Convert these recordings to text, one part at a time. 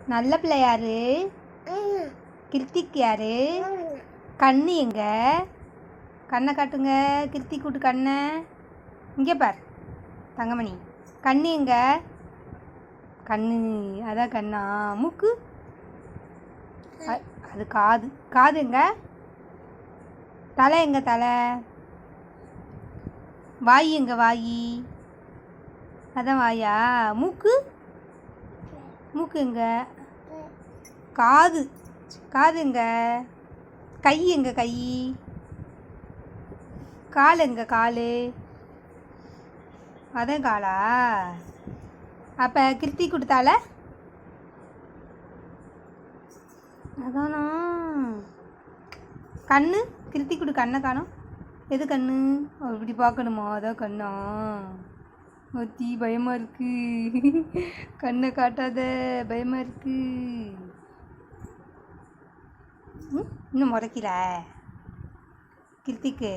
நல்ல பிள்ளை யாரு? கிருத்திக் யாரு? கண்ணு எங்க? கண்ணை காட்டுங்க. கிருத்திக் கூட்டு கண்ணை இங்கே பார் தங்கமணி. கண்ணு எங்க? கண்ணு அதான் கண்ணா. மூக்கு அது காது. காது எங்க? தலை எங்க? தலை. வாய் எங்க? வாயி அதான் வாயா. மூக்கு மூக்கு எங்க? காது. காது எங்க? கை எங்க? கை. கால் எங்க? கால் அதான் காலா. அப்போ கிருத்தி கொடுத்தால அதானா. கண்ணு கிருத்தி கொடு. கண்ணை காணோம். எது கண்ணு? இப்படி பார்க்கணுமா? அதான் கண்ணா. ஒத்தி பயமாக இருக்கு. கண்ணை காட்டாத, பயமாக இருக்கு. இன்னும் முறைக்கல கிருத்திக்கு.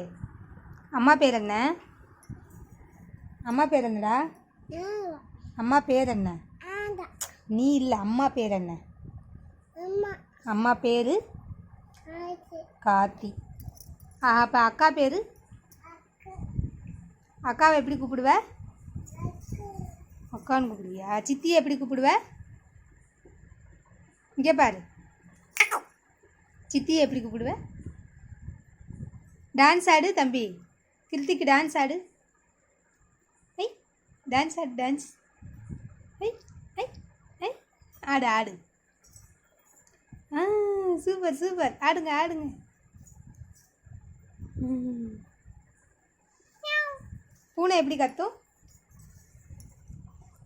அம்மா பேர் என்ன? அம்மா பேர் என்னடா? அம்மா பேர் என்ன? நீ இல்லை, அம்மா பேர் என்ன? அம்மா பேர் கார்த்தி. அப்போ அக்கா பேர்? அக்காவை எப்படி கூப்பிடுவ? அக்கான்னு கூப்பிடுவியா? சித்தியை எப்படி கூப்பிடுவ? இங்கே பாரு. சித்தியை எப்படி கூப்பிடுவ? டான்ஸ் ஆடு தம்பி. கிருத்திக்கு டான்ஸ் ஆடு. ஐ டான்ஸ் ஆடு. டான்ஸ் ஐ ஐ ஐ ஆடு ஆடு. Super super. ஆடுங்க ஆடுங்க. பூனை எப்படி கத்தும்?